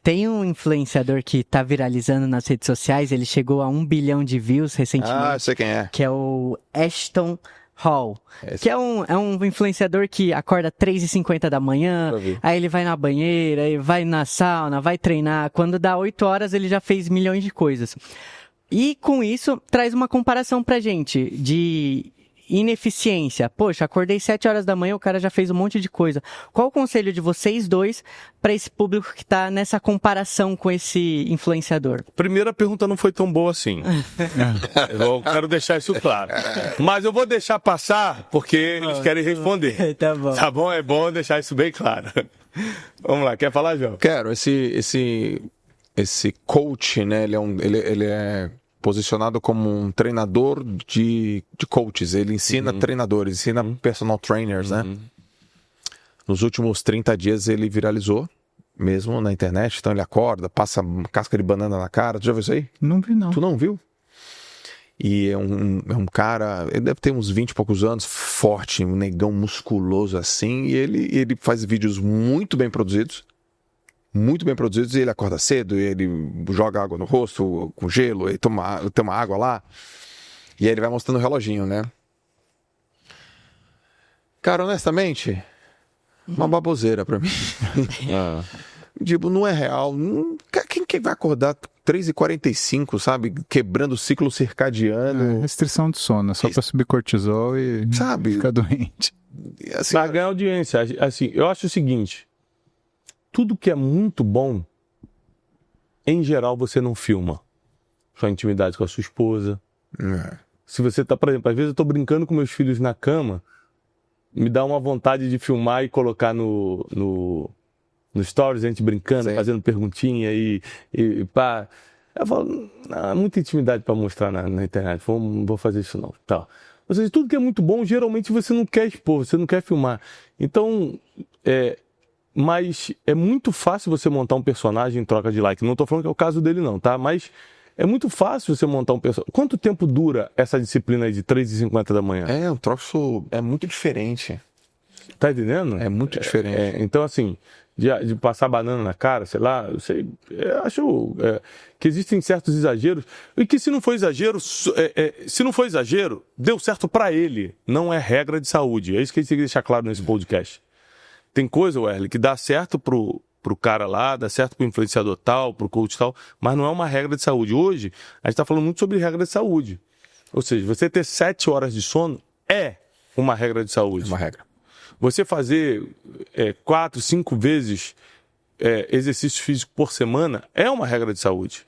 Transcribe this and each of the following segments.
Tem um influenciador que tá viralizando nas redes sociais, ele chegou a 1 bilhão de views recentemente. Ah, eu sei quem é. Que é o Ashton Hall, que é um influenciador que acorda 3h50 da manhã, aí ele vai na banheira, aí vai na sauna, vai treinar. Quando dá 8 horas, ele já fez milhões de coisas. E com isso, traz uma comparação pra gente de ineficiência. Poxa, acordei 7 horas da manhã, o cara já fez um monte de coisa. Qual o conselho de vocês dois para esse público que tá nessa comparação com esse influenciador? Primeira pergunta não foi tão boa assim. Eu quero deixar isso claro. Mas eu vou deixar passar porque eles querem responder. Tá bom. Tá bom? É bom deixar isso bem claro. Vamos lá, quer falar, João? Quero. Esse coach, né? Ele é posicionado como um treinador de coaches. Ele ensina treinadores, ensina personal trainers, né? Nos últimos 30 dias ele viralizou, mesmo na internet. Então ele acorda, passa casca de banana na cara. Tu já viu isso aí? Não vi, não. Tu não viu? E é um cara, ele deve ter uns 20 e poucos anos, forte, um negão musculoso assim. E ele faz vídeos muito bem produzidos. Muito bem produzidos, e ele acorda cedo, e ele joga água no rosto com gelo, e toma água lá, e aí ele vai mostrando o reloginho, né? Cara, honestamente, uma baboseira pra mim. Tipo, não é real. Quem vai acordar 3h45, sabe? Quebrando o ciclo circadiano. Restrição de sono, só pra subir cortisol e ficar doente. Assim, Pra ganhar audiência, assim, eu acho o seguinte: tudo que é muito bom, em geral, você não filma. Sua intimidade com a sua esposa. Se você tá, por exemplo, às vezes eu tô brincando com meus filhos na cama, me dá uma vontade de filmar e colocar no stories, a gente brincando, fazendo perguntinha e pá. Eu falo, não, é muita intimidade para mostrar na internet, não vou fazer isso não. Tá. Ou seja, tudo que é muito bom, geralmente você não quer expor, você não quer filmar. Então, mas é muito fácil você montar um personagem em troca de like. Não estou falando que é o caso dele não, tá? Mas é muito fácil você montar um personagem. Quanto tempo dura essa disciplina aí de 3h50 da manhã? um troço é muito diferente. Tá entendendo? É muito diferente. Então, assim, de passar banana na cara, sei lá, eu acho que existem certos exageros. E que se não for exagero, deu certo para ele. Não é regra de saúde. É isso que a gente tem que deixar claro nesse podcast. Tem coisa, Wesley, que dá certo pro cara lá, dá certo pro influenciador tal, pro coach tal, mas não é uma regra de saúde. Hoje, a gente está falando muito sobre regra de saúde. Ou seja, você ter 7 horas de sono é uma regra de saúde. É uma regra. Você fazer 4, 5 vezes exercício físico por semana é uma regra de saúde.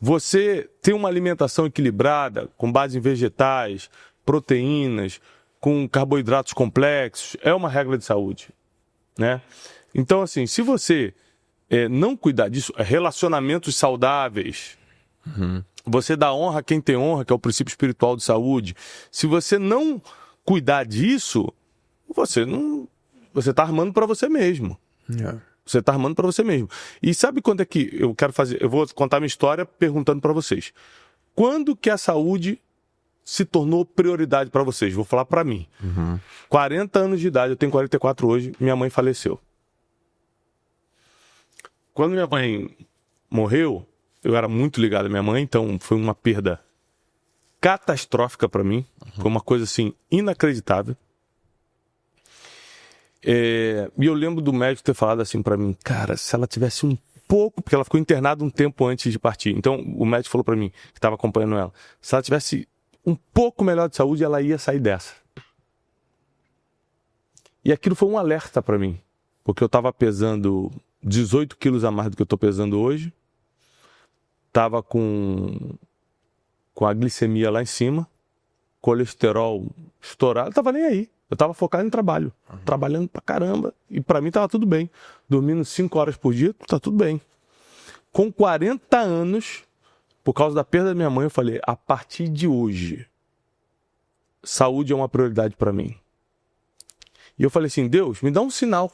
Você ter uma alimentação equilibrada, com base em vegetais, proteínas, com carboidratos complexos, é uma regra de saúde. Né? Então, assim, se você não cuidar disso, relacionamentos saudáveis, você dá honra a quem tem honra, que é o princípio espiritual de saúde. Se você não cuidar disso, você está armando para você mesmo. Você está armando para você mesmo. E sabe quando é que eu quero fazer? Eu vou contar minha história perguntando para vocês. Quando que a saúde se tornou prioridade para vocês? Vou falar para mim. 40 anos de idade, eu tenho 44 hoje, minha mãe faleceu. Quando minha mãe morreu, eu era muito ligado à minha mãe, então foi uma perda catastrófica para mim. Foi uma coisa assim inacreditável. E eu lembro do médico ter falado assim para mim, cara, se ela tivesse um pouco, porque ela ficou internada um tempo antes de partir. Então o médico falou para mim, que estava acompanhando ela, se ela tivesse um pouco melhor de saúde, ela ia sair dessa. E aquilo foi um alerta para mim, porque eu estava pesando 18 quilos a mais do que eu estou pesando hoje, estava com a glicemia lá em cima, colesterol estourado, não estava nem aí. Eu estava focado em trabalho, trabalhando pra caramba, e para mim estava tudo bem. Dormindo 5 horas por dia, tá tudo bem. Com 40 anos, por causa da perda da minha mãe, eu falei, a partir de hoje, saúde é uma prioridade para mim. E eu falei assim, Deus, me dá um sinal.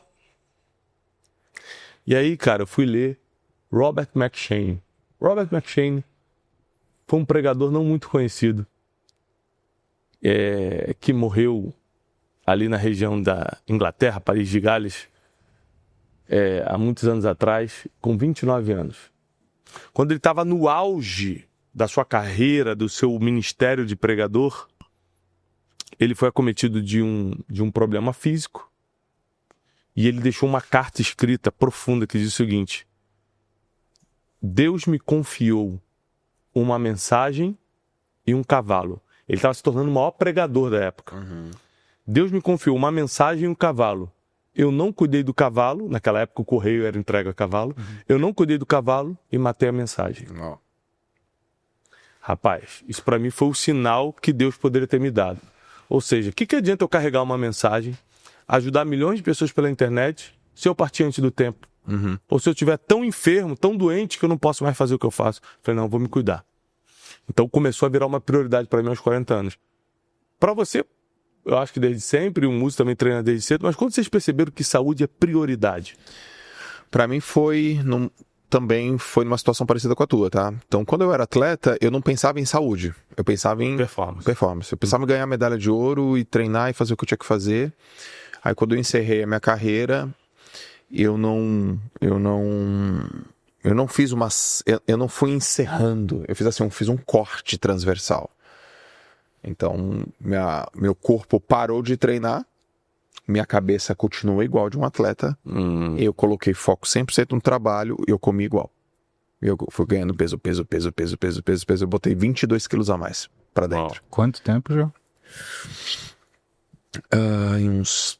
E aí, cara, eu fui ler Robert McCheyne. Robert McCheyne foi um pregador não muito conhecido, que morreu ali na região da Inglaterra, País de Gales. há muitos anos atrás, com 29 anos. Quando ele estava no auge da sua carreira, do seu ministério de pregador, ele foi acometido de um problema físico e ele deixou uma carta escrita profunda que diz o seguinte: Deus me confiou uma mensagem e um cavalo. Ele estava se tornando o maior pregador da época. Deus me confiou uma mensagem e um cavalo. Eu não cuidei do cavalo, naquela época o correio era entregue a cavalo. Eu não cuidei do cavalo e matei a mensagem. Não. Rapaz, isso para mim foi o sinal que Deus poderia ter me dado. Ou seja, o que adianta eu carregar uma mensagem, ajudar milhões de pessoas pela internet, se eu partir antes do tempo? Ou se eu estiver tão enfermo, tão doente, que eu não posso mais fazer o que eu faço? Falei, não, vou me cuidar. Então começou a virar uma prioridade para mim aos 40 anos. Para você, eu acho que desde sempre, o músico também treina desde cedo, mas quando vocês perceberam que saúde é prioridade? Para mim também foi numa situação parecida com a tua, tá? Então, quando eu era atleta, eu não pensava em saúde. Eu pensava em performance. Eu pensava em ganhar medalha de ouro e treinar e fazer o que eu tinha que fazer. Aí, quando eu encerrei a minha carreira, eu não fui encerrando. Eu fiz um corte transversal. Então, meu corpo parou de treinar, minha cabeça continua igual de um atleta, eu coloquei foco 100% no trabalho e eu comi igual. Eu fui ganhando peso, eu botei 22 quilos a mais pra dentro. Uau. Quanto tempo, João? Em uns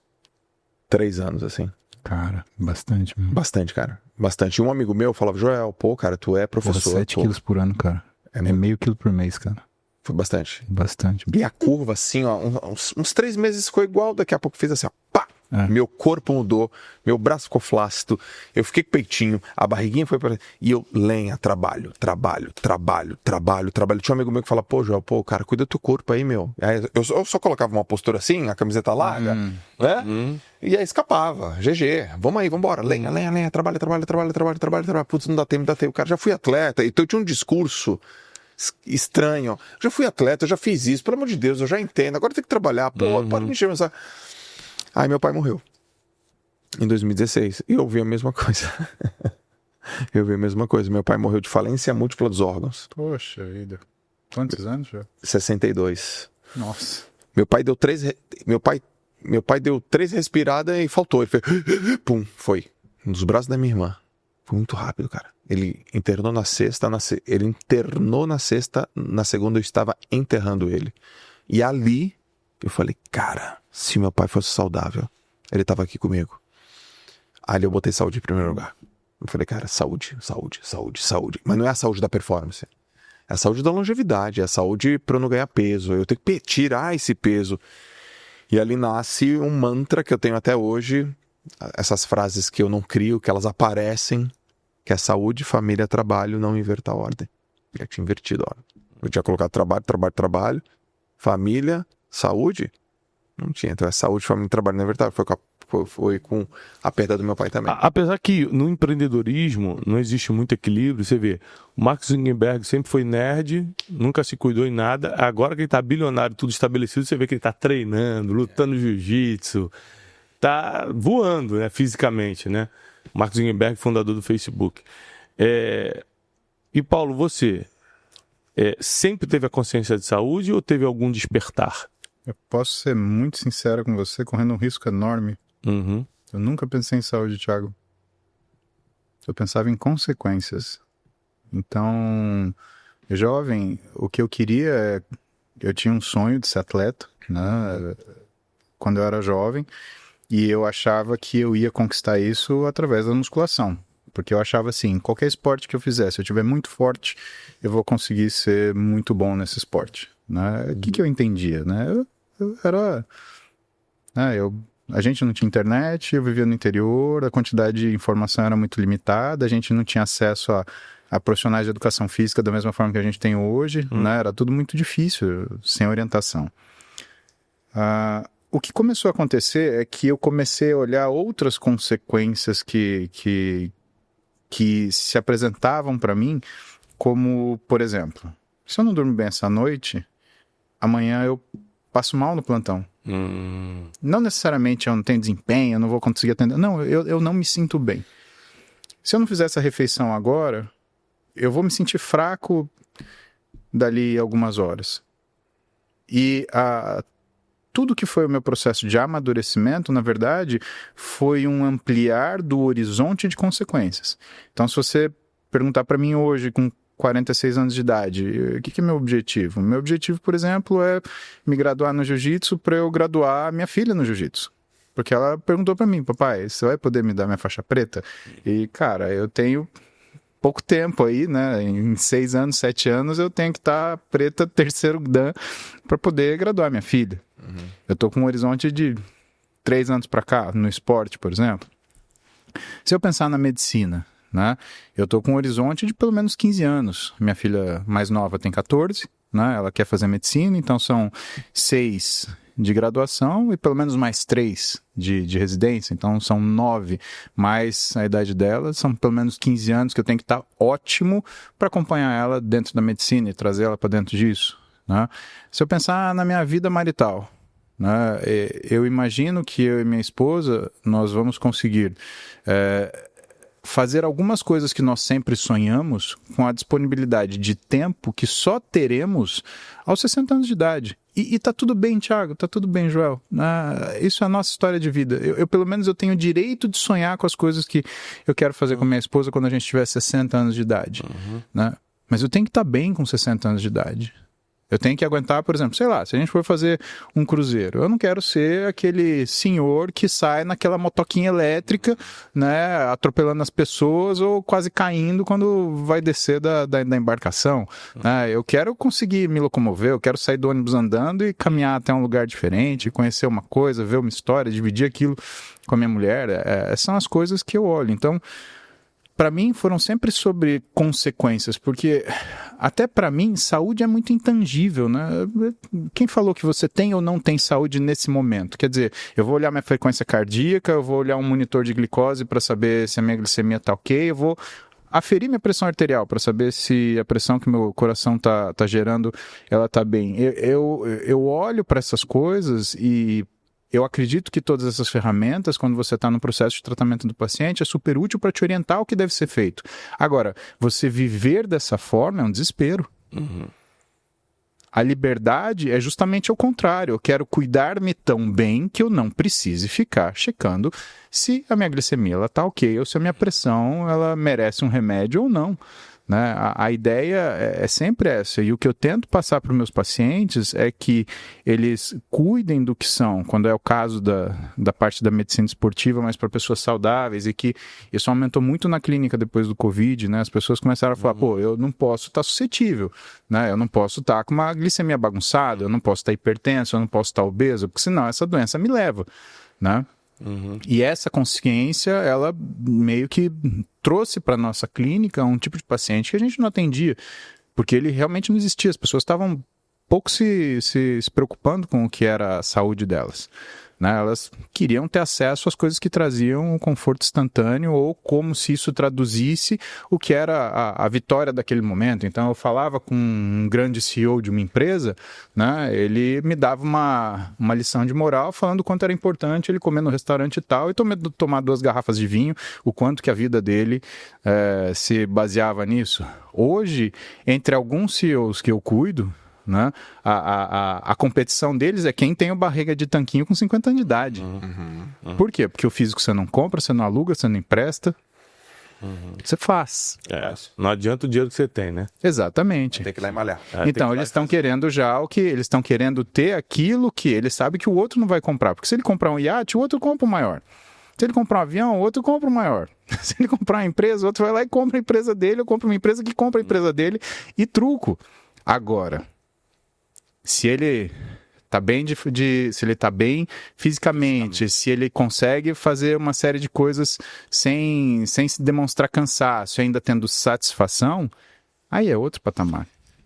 3 anos, assim. Cara, bastante mesmo. Bastante, cara. Bastante. E um amigo meu falava, Joel, cara, tu é professor. 7 quilos por ano, cara. É meio quilo por mês, cara. Foi bastante. Bastante. E a curva, assim, ó, uns 3 meses ficou igual, daqui a pouco fiz assim, ó, pá! Meu corpo mudou, meu braço ficou flácido, eu fiquei com peitinho, a barriguinha foi pra... E eu, trabalho. Tinha um amigo meu que fala, pô, Joel, cara, cuida do teu corpo aí, meu. Aí eu só colocava uma postura assim, a camiseta larga, né? E aí escapava, GG, vamos aí, vambora, lenha, trabalho. Putz, não dá tempo, cara, já fui atleta, então eu tinha um discurso estranho, já fui atleta, eu já fiz isso, pelo amor de Deus, eu já entendo, agora eu tenho que trabalhar, pode me encher. Aí meu pai morreu em 2016 e eu ouvi a mesma coisa. Meu pai morreu de falência múltipla dos órgãos. Poxa vida. Quantos anos já? 62. Nossa. Meu pai deu 3 respiradas e faltou. Ele fez pum, foi nos braços da minha irmã. Foi muito rápido, cara. Ele internou na sexta, na segunda eu estava enterrando ele. E ali eu falei, cara, se meu pai fosse saudável, ele estava aqui comigo. Ali eu botei saúde em primeiro lugar. Eu falei, cara, saúde. Mas não é a saúde da performance. É a saúde da longevidade, é a saúde para eu não ganhar peso. Eu tenho que tirar esse peso. E ali nasce um mantra que eu tenho até hoje. Essas frases que eu não crio, que elas aparecem. Que é saúde, família, trabalho, não inverta a ordem. Eu tinha invertido a ordem. Eu tinha colocado trabalho, família, saúde. Não tinha. Então é saúde, família, trabalho, não inverta. Foi com a perda do meu pai também. Apesar que no empreendedorismo não existe muito equilíbrio. Você vê, o Mark Zuckerberg sempre foi nerd, nunca se cuidou em nada. Agora que ele está bilionário, tudo estabelecido, você vê que ele está treinando, lutando jiu-jitsu. Está voando, né, fisicamente, né? Mark Zuckerberg, fundador do Facebook. E Paulo, você sempre teve a consciência de saúde ou teve algum despertar? Eu posso ser muito sincero com você, correndo um risco enorme. Eu nunca pensei em saúde, Thiago. Eu pensava em consequências. Então, jovem, o que eu queria eu tinha um sonho de ser atleta, né? Quando eu era jovem. E eu achava que eu ia conquistar isso através da musculação. Porque eu achava assim, qualquer esporte que eu fizesse, se eu estiver muito forte, eu vou conseguir ser muito bom nesse esporte. Né? O que eu entendia? Né? Eu era... a gente não tinha internet, eu vivia no interior, a quantidade de informação era muito limitada, a gente não tinha acesso a profissionais de educação física da mesma forma que a gente tem hoje. Né? Era tudo muito difícil, sem orientação. O que começou a acontecer é que eu comecei a olhar outras consequências que se apresentavam para mim, como, por exemplo, se eu não durmo bem essa noite, amanhã eu passo mal no plantão. Não necessariamente eu não tenho desempenho, eu não vou conseguir atender. Não, eu não me sinto bem. Se eu não fizer essa refeição agora, eu vou me sentir fraco dali algumas horas. E tudo que foi o meu processo de amadurecimento, na verdade, foi um ampliar do horizonte de consequências. Então, se você perguntar para mim hoje, com 46 anos de idade, o que é meu objetivo? Meu objetivo, por exemplo, é me graduar no jiu-jitsu para eu graduar minha filha no jiu-jitsu. Porque ela perguntou para mim, papai, você vai poder me dar minha faixa preta? E, cara, eu tenho pouco tempo aí, né? Em 6 anos, 7 anos, eu tenho que estar preta terceiro dan para poder graduar minha filha. Eu tô com um horizonte de 3 anos para cá, no esporte, por exemplo. Se eu pensar na medicina, né? Eu tô com um horizonte de pelo menos 15 anos. Minha filha mais nova tem 14, né? Ela quer fazer medicina, então são 6 de graduação e pelo menos mais 3 de residência, então são 9 mais a idade dela, são pelo menos 15 anos que eu tenho que estar ótimo para acompanhar ela dentro da medicina e trazer ela para dentro disso, né? Se eu pensar na minha vida marital, né? Eu imagino que eu e minha esposa, nós vamos conseguir fazer algumas coisas que nós sempre sonhamos com a disponibilidade de tempo que só teremos aos 60 anos de idade. E tá tudo bem, Thiago, tá tudo bem, Joel. Isso é a nossa história de vida. Eu pelo menos, eu tenho o direito de sonhar com as coisas que eu quero fazer com minha esposa quando a gente tiver 60 anos de idade. Né? Mas eu tenho que estar bem com 60 anos de idade. Eu tenho que aguentar, por exemplo, sei lá, se a gente for fazer um cruzeiro, eu não quero ser aquele senhor que sai naquela motoquinha elétrica, né, atropelando as pessoas ou quase caindo quando vai descer da embarcação. Né? Eu quero conseguir me locomover, eu quero sair do ônibus andando e caminhar até um lugar diferente, conhecer uma coisa, ver uma história, dividir aquilo com a minha mulher. São as coisas que eu olho. Então, para mim, foram sempre sobre consequências, porque até para mim, saúde é muito intangível, né? Quem falou que você tem ou não tem saúde nesse momento? Quer dizer, eu vou olhar minha frequência cardíaca, eu vou olhar um monitor de glicose para saber se a minha glicemia está ok, eu vou aferir minha pressão arterial para saber se a pressão que meu coração tá gerando, ela tá bem. Eu olho para essas coisas e eu acredito que todas essas ferramentas, quando você está no processo de tratamento do paciente, é super útil para te orientar o que deve ser feito. Agora, você viver dessa forma é um desespero. A liberdade é justamente ao contrário. Eu quero cuidar-me tão bem que eu não precise ficar checando se a minha glicemia está ok ou se a minha pressão ela merece um remédio ou não. Né? A ideia é sempre essa, e o que eu tento passar para os meus pacientes é que eles cuidem do que são, quando é o caso da parte da medicina esportiva, mas para pessoas saudáveis, e que isso aumentou muito na clínica depois do Covid, né? As pessoas começaram a falar, pô, eu não posso estar suscetível, né? Eu não posso estar com uma glicemia bagunçada, eu não posso estar hipertenso, eu não posso estar obeso, porque senão essa doença me leva, né? E essa consciência, ela meio que trouxe para nossa clínica um tipo de paciente que a gente não atendia, porque ele realmente não existia. As pessoas estavam pouco se preocupando com o que era a saúde delas. Né? Elas queriam ter acesso às coisas que traziam um conforto instantâneo ou como se isso traduzisse o que era a vitória daquele momento. Então eu falava com um grande CEO de uma empresa, né? Ele me dava uma lição de moral falando o quanto era importante ele comer no restaurante e tal e tomar 2 garrafas de vinho, o quanto que a vida dele se baseava nisso. Hoje, entre alguns CEOs que eu cuido, né? A competição deles é quem tem o barriga de tanquinho com 50 anos de idade. Por quê? Porque o físico você não compra, você não aluga, você não empresta. Você faz. Não adianta o dinheiro que você tem, né? Exatamente. Tem que ir lá e malhar. Então, eles estão querendo já o que... Eles estão querendo ter aquilo que eles sabem que o outro não vai comprar. Porque se ele comprar um iate, o outro compra o maior. Se ele comprar um avião, o outro compra o maior. Se ele comprar uma empresa, o outro vai lá e compra a empresa dele, ou compra uma empresa que compra a empresa dele. E truco. Agora... Se ele está bem, se ele tá bem fisicamente, se ele consegue fazer uma série de coisas sem se demonstrar cansaço, ainda tendo satisfação, aí é outro patamar.